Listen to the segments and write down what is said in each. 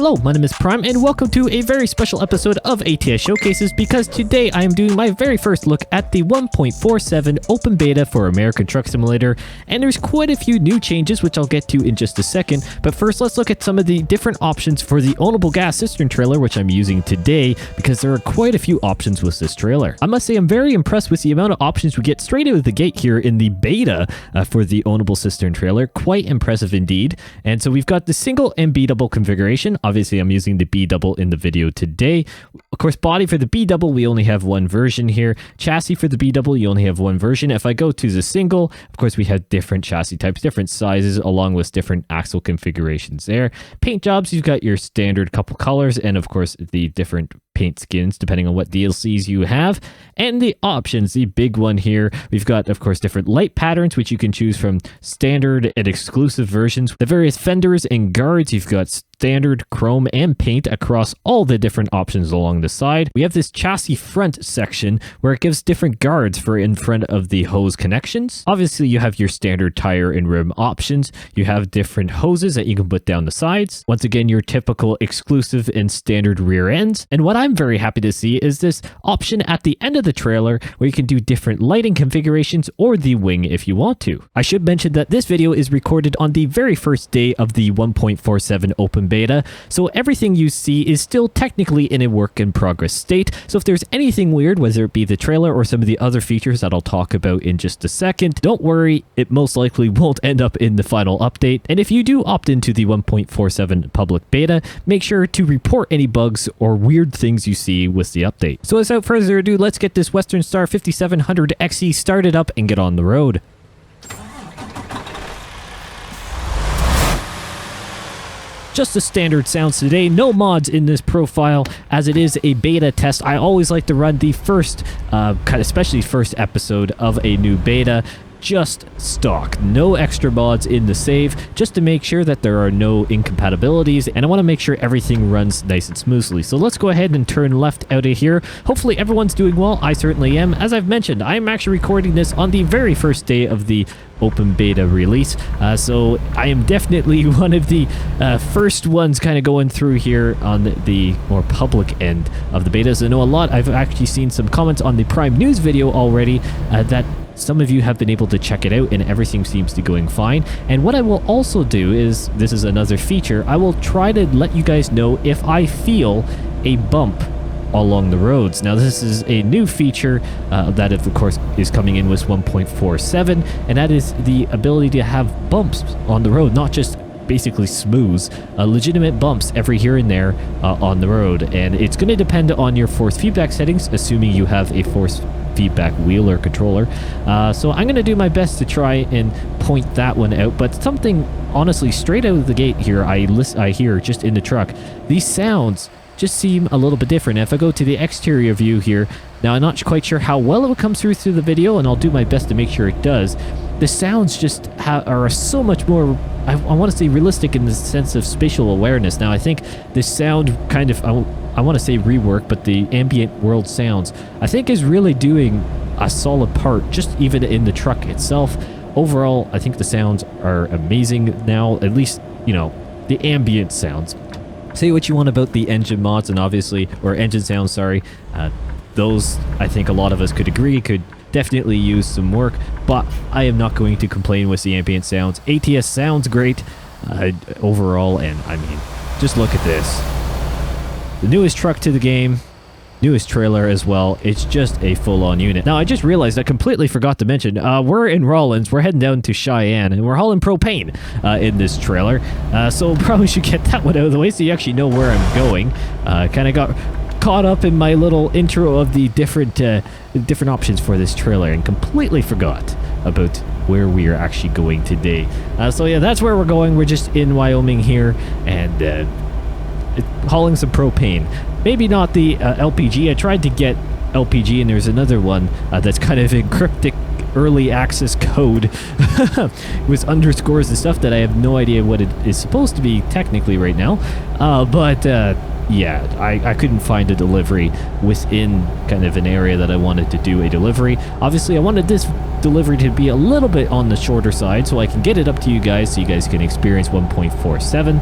Hello, my name is Prime and welcome to a very special episode of ATS Showcases because today I am doing my very first look at the 1.47 open beta for American Truck Simulator, and there's quite a few new changes which I'll get to in just a second. But first, let's look at some of the different options for the ownable gas cistern trailer which I'm using today, because there are quite a few options with this trailer. I must say I'm very impressed with the amount of options we get straight out of the gate here in the beta for the ownable cistern trailer. Quite impressive indeed. And so we've got the single and B double configuration. Obviously, I'm using the B double in the video today. Of course, body for the B double, we only have one version here. Chassis for the B double, you only have one version. If I go to the single, of course, we have different chassis types, different sizes, along with different axle configurations there. Paint jobs, you've got your standard couple colors, and of course, the different paint skins depending on what DLCs you have. And the options, the big one here, we've got, of course, different light patterns, which you can choose from standard and exclusive versions. The various fenders and guards, you've got standard, chrome, and paint across all the different options along the side. We have this chassis front section where it gives different guards for in front of the hose connections. Obviously, you have your standard tire and rim options. You have different hoses that you can put down the sides. Once again, your typical exclusive and standard rear ends. And what I'm very happy to see is this option at the end of the trailer where you can do different lighting configurations or the wing if you want to. I should mention that this video is recorded on the very first day of the 1.47 open beta, so everything you see is still technically in a work in progress state. So if there's anything weird, whether it be the trailer or some of the other features that I'll talk about in just a second, don't worry, it most likely won't end up in the final update. And if you do opt into the 1.47 public beta, make sure to report any bugs or weird things you see with the update. So without further ado, let's get this Western Star 5700 XE started up and get on the road. Just the standard sounds today, no mods in this profile as it is a beta test. I always like to run the first, especially first episode of a new beta, just stock, no extra mods in the save, just to make sure that there are no incompatibilities, and I want to make sure everything runs nice and smoothly. So let's go ahead and turn left out of here. Hopefully everyone's doing well. I certainly am. As I've mentioned, I'm actually recording this on the very first day of the open beta release, so I am definitely one of the first ones kind of going through here on the more public end of the betas. I know a lot. I've actually seen some comments on the Prime News video already that some of you have been able to check it out and everything seems to be going fine. And what I will also do is, this is another feature, I will try to let you guys know if I feel a bump along the roads. Now this is a new feature that of course is coming in with 1.47, and that is the ability to have bumps on the road, not just basically smooth, legitimate bumps every here and there on the road. And it's going to depend on your force feedback settings, assuming you have a force feedback wheel or controller. So I'm going to do my best to try and point that one out. But something honestly straight out of the gate here, I hear just in the truck, these sounds just seem a little bit different. If I go to the exterior view here, now I'm not quite sure how well it will come through the video, and I'll do my best to make sure it does. The sounds just are so much more, I want to say, realistic in the sense of spatial awareness. Now I think the sound kind of, I want to say rework, but the ambient world sounds, I think is really doing a solid part, just even in the truck itself. Overall, I think the sounds are amazing now, at least, you know, the ambient sounds. Say what you want about the engine mods, and obviously, or engine sounds, sorry, those I think a lot of us could agree could definitely use some work, but I am not going to complain with the ambient sounds. ATS sounds great overall, and I mean, just look at this. The newest truck to the game, newest trailer as well. It's just a full-on unit. Now, I just realized I completely forgot to mention, we're in Rawlins, we're heading down to Cheyenne, and we're hauling propane in this trailer, so probably should get that one out of the way so you actually know where I'm going. Kind of got caught up in my little intro of the different options for this trailer and completely forgot about where we are actually going today. So yeah, that's where we're going. We're just in Wyoming here, and hauling some propane. Maybe not the LPG. I tried to get LPG, and there's another one that's kind of in cryptic early access code with underscores and stuff that I have no idea what it is supposed to be technically right now. But yeah, I couldn't find a delivery within kind of an area that I wanted to do a delivery. Obviously, I wanted this delivery to be a little bit on the shorter side so I can get it up to you guys so you guys can experience 1.47.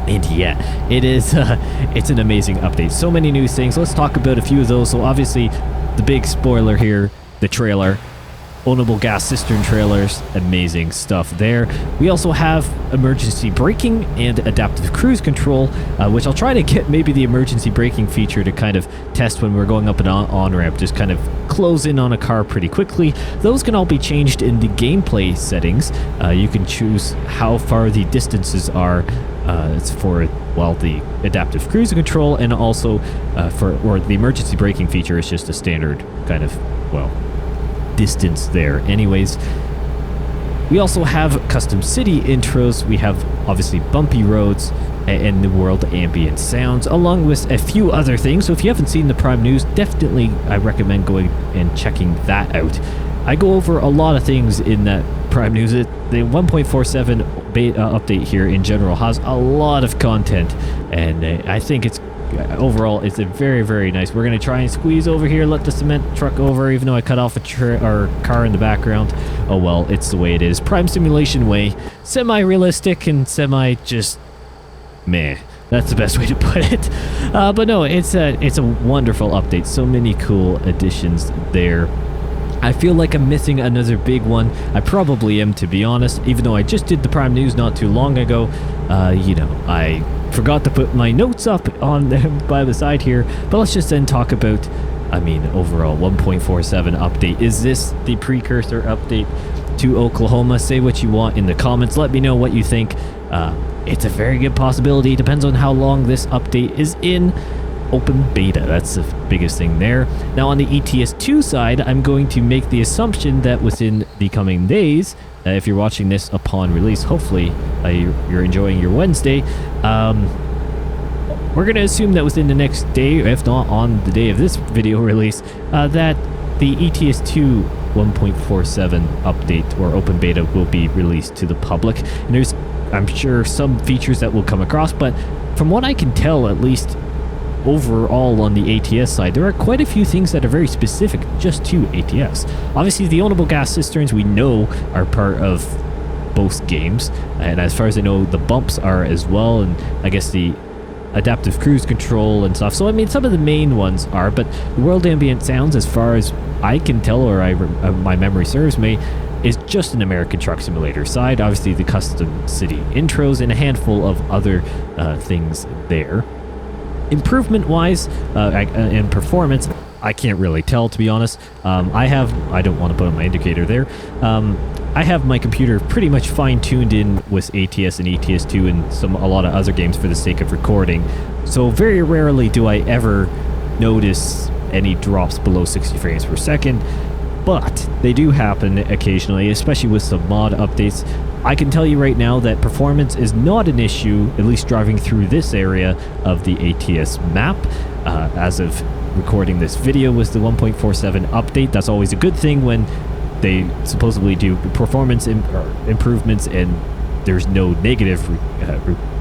And yeah, it is, it's an amazing update. So many new things. Let's talk about a few of those. So obviously, the big spoiler here, the trailer. Ownable gas cistern trailers, amazing stuff there. We also have emergency braking and adaptive cruise control, which I'll try to get maybe the emergency braking feature to kind of test when we're going up an on-ramp, just kind of close in on a car pretty quickly. Those can all be changed in the gameplay settings. You can choose how far the distances are. It's for, well, the adaptive cruise control, and also or the emergency braking feature is just a standard kind of, well, distance there. Anyways, we also have custom city intros. We have obviously bumpy roads and the world ambient sounds, along with a few other things. So if you haven't seen the Prime News, definitely I recommend going and checking that out. I go over a lot of things in that Prime News. The 1.47 beta update here in general has a lot of content, and I think it's overall it's a very, very nice. We're going to try and squeeze over here, let the cement truck over, even though I cut off our car in the background. Oh well, it's the way it is. Prime Simulation way. Semi-realistic and semi just meh. That's the best way to put it. But no, it's a wonderful update. So many cool additions there. I feel like I'm missing another big one. I probably am, to be honest, even though I just did the Prime News not too long ago. You know, I forgot to put my notes up on by the side here, but let's just then talk about, I mean, overall 1.47 update. Is this the precursor update to Oklahoma? Say what you want in the comments. Let me know what you think. It's a very good possibility. Depends on how long this update is in open beta. That's the biggest thing there. Now on the ATS 2 side, I'm going to make the assumption that within the coming days, if you're watching this upon release, hopefully you're enjoying your Wednesday, we're going to assume that within the next day, if not on the day of this video release, that the ATS 2 1.47 update or open beta will be released to the public. And there's, I'm sure, some features that will come across, but from what I can tell, at least overall on the ATS side, there are quite a few things that are very specific just to ATS. Obviously, the ownable gas cisterns we know are part of both games, and as far as I know, the bumps are as well, and I guess the adaptive cruise control and stuff. So I mean, some of the main ones are, but the world ambient sounds, as far as I can tell, or my memory serves me, is just an American Truck Simulator side. Obviously, the custom city intros and a handful of other things there. Improvement-wise and performance, I can't really tell, to be honest. I don't want to put on my indicator there. I have my computer pretty much fine-tuned in with ATS and ATS 2 and a lot of other games for the sake of recording. So very rarely do I ever notice any drops below 60 frames per second. But they do happen occasionally, especially with some mod updates. I can tell you right now that performance is not an issue, at least driving through this area of the ATS map. As of recording this video was the 1.47 update. That's always a good thing when they supposedly do performance improvements and there's no negative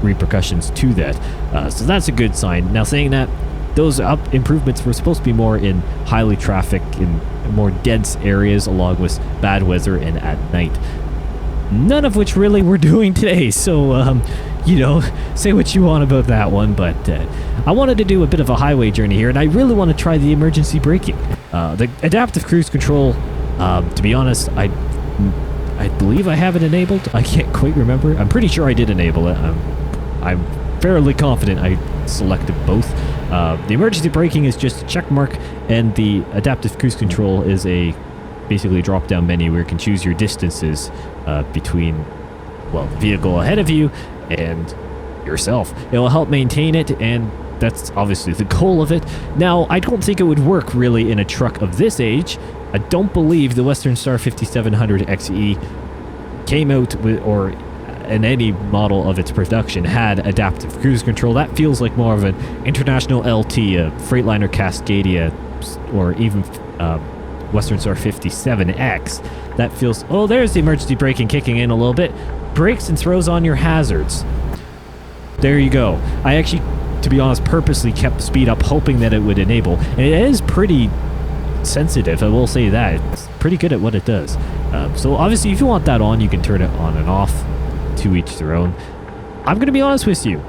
repercussions to that. So that's a good sign. Now, saying that, those improvements were supposed to be more in highly trafficked and more dense areas, along with bad weather and at night. None of which really we're doing today, so you know, say what you want about that one, but I wanted to do a bit of a highway journey here, and I really want to try the emergency braking. The adaptive cruise control, to be honest, I believe I have it enabled. I can't quite remember. I'm pretty sure I did enable it. I'm fairly confident I selected both. The emergency braking is just a check mark, and the adaptive cruise control is basically a drop-down menu where you can choose your distances between, well, the vehicle ahead of you and yourself. It will help maintain it, and that's obviously the goal of it. Now, I don't think it would work really in a truck of this age. I don't believe the Western Star 5700 XE came out with, or in any model of its production, had adaptive cruise control. That feels like more of an International LT, a Freightliner Cascadia, or even Western Star 57X. That feels... Oh, there's the emergency braking kicking in a little bit. Brakes and throws on your hazards. There you go. I actually, to be honest, purposely kept the speed up, hoping that it would enable. And it is pretty sensitive, I will say that. It's pretty good at what it does. So obviously, if you want that on, you can turn it on and off. To each their own. I'm going to be honest with you.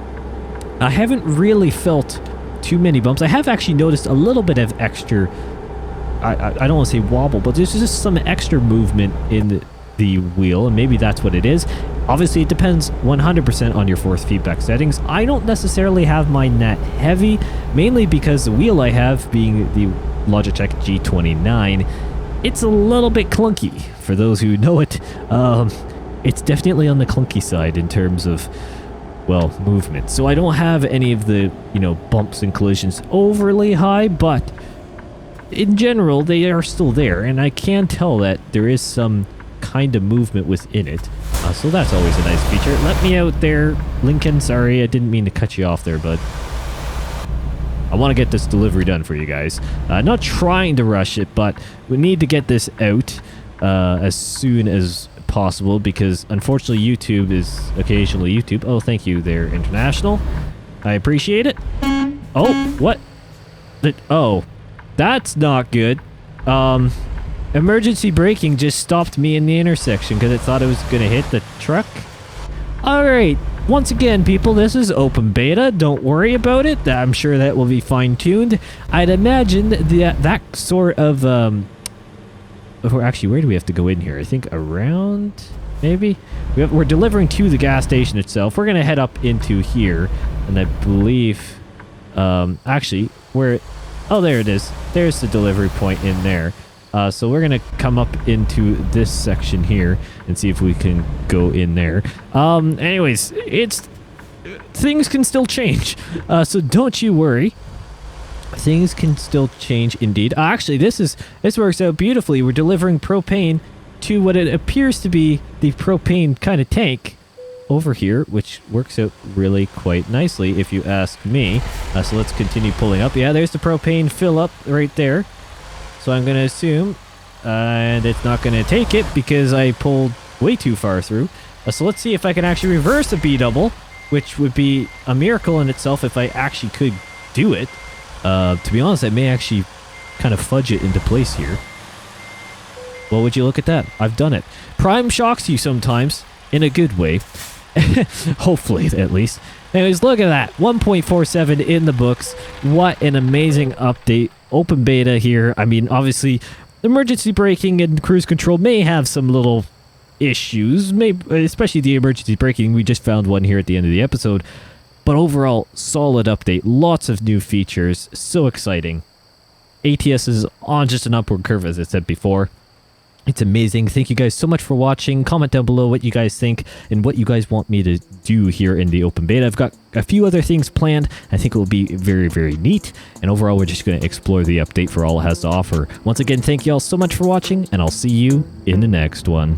I haven't really felt too many bumps. I have actually noticed a little bit of extra, I don't want to say wobble, but there's just some extra movement in the wheel, and maybe that's what it is. Obviously, it depends 100% on your force feedback settings. I don't necessarily have mine that heavy, mainly because the wheel I have, being the Logitech G29, it's a little bit clunky. For those who know it, it's definitely on the clunky side in terms of, well, movement. So I don't have any of the, bumps and collisions overly high, but in general, they are still there, and I can tell that there is some kind of movement within it. So that's always a nice feature. Let me out there, Lincoln. Sorry, I didn't mean to cut you off there, bud. I want to get this delivery done for you guys. Not trying to rush it, but we need to get this out as soon as possible, because unfortunately YouTube is occasionally YouTube. Oh, thank you there, International. I appreciate it. Oh, what? Oh, that's not good. Emergency braking just stopped me in the intersection because it thought it was going to hit the truck. Alright, once again, people, this is open beta. Don't worry about it. I'm sure that will be fine-tuned. I'd imagine that sort of... actually, where do we have to go in here? I think around, maybe? We're delivering to the gas station itself. We're going to head up into here, and I believe... actually, where... Oh, there it is. There's the delivery point in there. So we're going to come up into this section here and see if we can go in there. Anyways, things can still change. So don't you worry. Things can still change indeed. Actually, this works out beautifully. We're delivering propane to what it appears to be the propane kind of tank over here, which works out really quite nicely if you ask me. So let's continue pulling up. Yeah, there's the propane fill up right there. So I'm going to assume, and it's not going to take it because I pulled way too far through. So let's see if I can actually reverse a B-double, which would be a miracle in itself if I actually could do it. To be honest, I may actually kind of fudge it into place here. Well, would you look at that? I've done it. Prime shocks you sometimes, in a good way. Hopefully, at least. Anyways, look at that. 1.47 in the books. What an amazing update. Open beta here. I mean, obviously, emergency braking and cruise control may have some little issues, especially the emergency braking. We just found one here at the end of the episode. But overall, solid update. Lots of new features. So exciting. ATS is on just an upward curve, as I said before. It's amazing. Thank you guys so much for watching. Comment down below what you guys think and what you guys want me to do here in the open beta. I've got a few other things planned. I think it will be very, very neat. And overall, we're just going to explore the update for all it has to offer. Once again, thank you all so much for watching, and I'll see you in the next one.